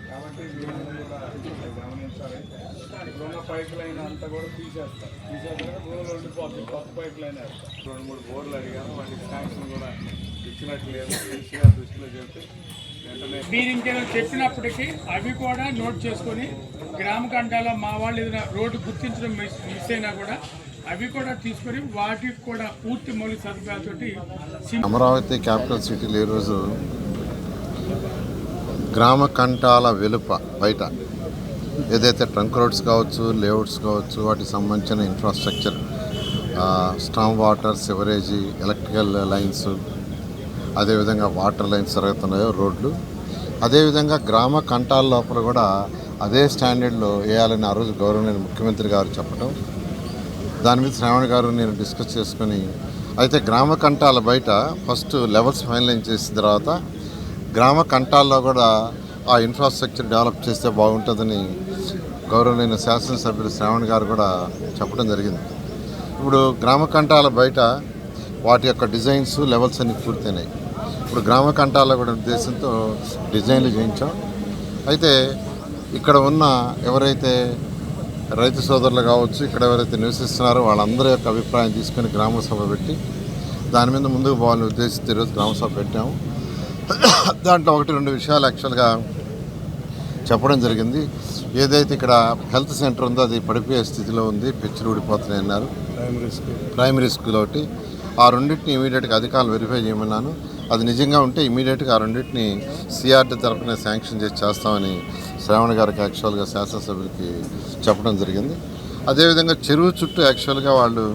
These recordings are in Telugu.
కాబట్టి గమనించాలి. ఇప్పుడున్న పైప్ లైన్ అంతా కూడా తీసేస్తారు బోర్లు ఉండిపోతుంది, కొత్త పైప్ లైన్ వేస్తారు. 2-3 బోర్లు అడిగాను, వాటికి శాంక్షన్ కూడా ఇచ్చినట్లేదు. ఈసీగా దృష్టిలో చెప్తే మీరు ఇంకేదో చెప్పినప్పటికీ అవి కూడా నోట్ చేసుకొని గ్రామ కంటాల మా వాళ్ళు ఏదైనా రోడ్డు గుర్తించడం మిస్ అయినా కూడా అవి కూడా తీసుకొని వాటికి కూడా పూర్తి మౌలిక సదుపాయాలతోటి. అమరావతి క్యాపిటల్ సిటీలో ఈరోజు గ్రామ కంటాల వెలుప బయట ఏదైతే ట్రంక్ రోడ్స్ కావచ్చు, లేఅవుట్స్ కావచ్చు, వాటికి సంబంధించిన infrastructure, storm water, సివరేజీ, electrical lines, అదేవిధంగా వాటర్ లైన్స్ జరుగుతున్నాయో రోడ్లు, అదేవిధంగా గ్రామ కంటాల లోపల కూడా అదే స్టాండర్డ్లో వేయాలని ఆ రోజు గౌరవనీయ ముఖ్యమంత్రి గారు చెప్పడం, దాని మీద శ్రావణ్ గారు నేను డిస్కస్ చేసుకుని, అయితే గ్రామ కంటాల బయట ఫస్ట్ లెవెల్స్ ఫైనలైజ్ చేసిన తర్వాత గ్రామ కంటాల్లో కూడా ఆ ఇన్ఫ్రాస్ట్రక్చర్ డెవలప్ చేస్తే బాగుంటుందని గౌరవనీయ శాసనసభ్యులు శ్రావణ్ గారు కూడా చెప్పడం జరిగింది. ఇప్పుడు గ్రామ కంటాల బయట వాటి యొక్క డిజైన్స్, లెవెల్స్ అన్ని పూర్తయినాయి. ఇప్పుడు గ్రామ కంటాల కూడా ఉద్దేశంతో డిజైన్లు చేయించాం. అయితే ఇక్కడ ఉన్న ఎవరైతే రైతు సోదరులు కావచ్చు, ఇక్కడ ఎవరైతే నివసిస్తున్నారో వాళ్ళందరి యొక్క అభిప్రాయం తీసుకొని గ్రామ సభ పెట్టి దాని మీద ముందుకు పోవాలని ఉద్దేశించి ఈరోజు గ్రామ సభ పెట్టాము. దాంట్లో 1-2 విషయాలు యాక్చువల్గా చెప్పడం జరిగింది. ఏదైతే ఇక్కడ హెల్త్ సెంటర్ ఉందో అది పడిపోయే స్థితిలో ఉంది, పిచ్చులు ఊడిపోతున్నాయి అన్నారు. ప్రైమరీ స్కూల్ ఒకటి, ఆ రెండింటిని ఇమీడియట్గా అధికారులు వెరిఫై చేయమన్నాను. అది నిజంగా ఉంటే ఇమీడియట్గా ఆ రెండింటిని సిఆర్టీ తరఫున శాంక్షన్ చేసి చేస్తామని శ్రావణ్ గారికి యాక్చువల్గా శాసనసభ్యులకి చెప్పడం జరిగింది. అదేవిధంగా చెరువు చుట్టూ యాక్చువల్గా వాళ్ళు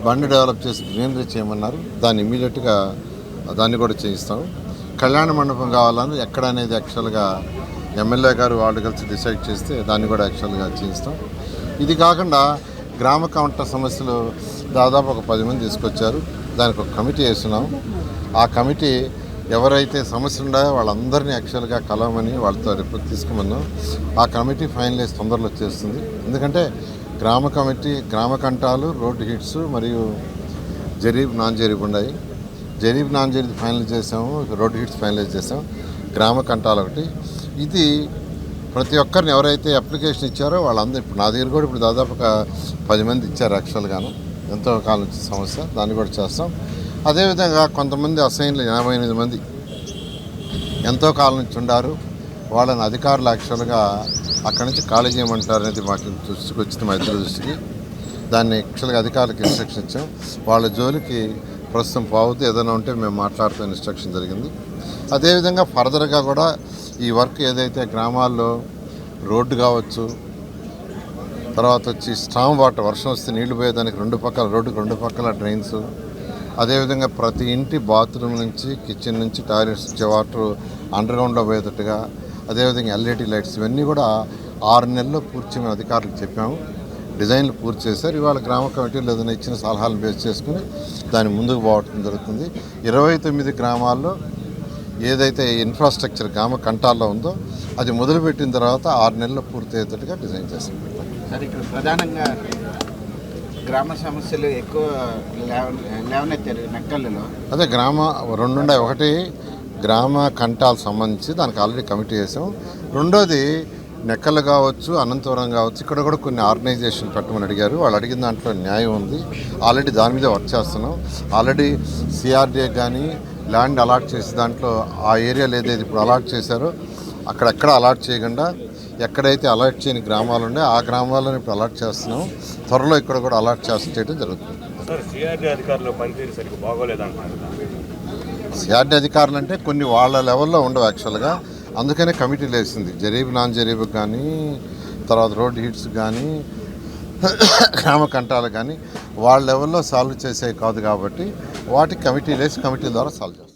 బండి డెవలప్ చేసి గ్రీనరీ చేయమన్నారు. దాన్ని ఇమీడియట్గా దాన్ని కూడా చేయిస్తాం. కళ్యాణ మండపం కావాలని ఎక్కడ అనేది యాక్చువల్గా ఎమ్మెల్యే గారు వాళ్ళు కలిసి డిసైడ్ చేస్తే దాన్ని కూడా యాక్చువల్గా చేయిస్తాం. ఇది కాకుండా గ్రామ కౌంటర్ సమస్యలు దాదాపు ఒక 10 మంది తీసుకొచ్చారు. దానికి ఒక కమిటీ వేస్తున్నాం. ఆ కమిటీ ఎవరైతే సమస్యలు ఉన్నాయో వాళ్ళందరినీ యాక్చువల్గా కలవమని వాళ్ళతో రిపోర్ట్ తీసుకోమన్నాం. ఆ కమిటీ ఫైనలైజ్ తొందరలో వచ్చేస్తుంది. ఎందుకంటే గ్రామ కంటాలు, రోడ్డు హిట్స్ మరియు జరీబ్, నాన్ జరీబ్ ఉన్నాయి. జరీబ్, నాన్ జరీబ్ ఫైనలైజ్ చేసాము, రోడ్డు హిట్స్ ఫైనలైజ్ చేసాం. గ్రామ కంటాలు ఒకటి. ఇది ప్రతి ఒక్కరిని ఎవరైతే అప్లికేషన్ ఇచ్చారో వాళ్ళందరూ ఇప్పుడు నా దగ్గర కూడా ఇప్పుడు దాదాపు ఒక 10 మంది ఇచ్చారు యాక్చువల్గాను. ఎంతో కాలం నుంచి సమస్య, దాన్ని కూడా చేస్తాం. అదేవిధంగా కొంతమంది అసైన్లు 88 మంది ఎంతో కాలం నుంచి ఉండారు. వాళ్ళని అధికారులు యాక్చువల్గా అక్కడి నుంచి ఖాళీ చేయమంటారు అనేది మాకు దృష్టికి వచ్చింది, మా ఇద్దరు దృష్టికి. దాన్ని యాక్చువల్గా అధికారులకు ఇన్స్ట్రక్షన్ ఇచ్చాం. వాళ్ళ జోలికి ప్రస్తుతం పోవద్దు, ఏదైనా ఉంటే మేము మాట్లాడుతూ ఇన్స్ట్రక్షన్ జరిగింది. అదేవిధంగా ఫర్దర్గా కూడా ఈ వర్క్ ఏదైతే గ్రామాల్లో రోడ్డు కావచ్చు, తర్వాత వచ్చి స్టామ్ వాటర్, వర్షం వస్తే నీళ్లు పోయేదానికి రోడ్డుకు 2 పక్కల డ్రైన్స్, అదేవిధంగా ప్రతి ఇంటి బాత్రూమ్ నుంచి, కిచెన్ నుంచి, టాయిలెట్స్ నుంచి వాటర్ అండర్గ్రౌండ్లో పోయేటట్టుగా, అదేవిధంగా ఎల్ఈడి లైట్స్, ఇవన్నీ కూడా 6 నెలల్లో పూర్తి చేయమని అధికారులకు చెప్పాము. డిజైన్లు పూర్తి చేశారు. ఇవాళ గ్రామ కమిటీలు ఏదైనా ఇచ్చిన సలహాలను బేస్ చేసుకుని దాన్ని ముందుకు పోవడం జరుగుతుంది. 29 గ్రామాల్లో ఏదైతే ఇన్ఫ్రాస్ట్రక్చర్ గ్రామ కంటాల్లో ఉందో అది మొదలుపెట్టిన తర్వాత 6 నెలల్లో పూర్తి అయ్యేటట్టుగా డిజైన్ చేస్తాం. సార్, ఇక్కడ ప్రధానంగా గ్రామ సమస్యలు ఎక్కువ లేవనెత్తారు నెక్కల్లో. అదే గ్రామ 2 ఉన్నాయి. ఒకటి గ్రామ కంటాలకు సంబంధించి దానికి ఆల్రెడీ కమిటీ చేసాం. రెండోది నెక్కలు కావచ్చు, అనంతపురం కావచ్చు, ఇక్కడ కూడా కొన్ని ఆర్గనైజేషన్ పెట్టమని అడిగారు. వాళ్ళు అడిగిన దాంట్లో న్యాయం ఉంది. ఆల్రెడీ దాని మీద వర్క్ చేస్తున్నాం. ఆల్రెడీ సిఆర్డీఏ కానీ ల్యాండ్ అలాట్ చేసి దాంట్లో ఆ ఏరియాలు ఏదైతే ఇప్పుడు అలాట్ చేశారో అక్కడెక్కడ అలాట్ చేయకుండా ఎక్కడైతే అలాట్ చేయని గ్రామాలు ఉన్నాయో ఆ గ్రామాలను ఇప్పుడు అలాట్ చేస్తున్నాం. త్వరలో ఇక్కడ కూడా అలాట్ చేయడం జరుగుతుంది. సిఆర్డీ అధికారులు అంటే కొన్ని వాళ్ళ లెవెల్లో ఉండవు యాక్చువల్గా. అందుకనే కమిటీలు వేసింది. జరీబ్, నాన్ జరీబ్ కానీ, తర్వాత రోడ్ హిట్స్ కానీ, గ్రామ కంటాలు కానీ వాళ్ళ లెవెల్లో సాల్వ్ చేసేవి కాదు కాబట్టి వాటికి కమిటీలు వేసి కమిటీల ద్వారా సాల్వ్ చేస్తాం.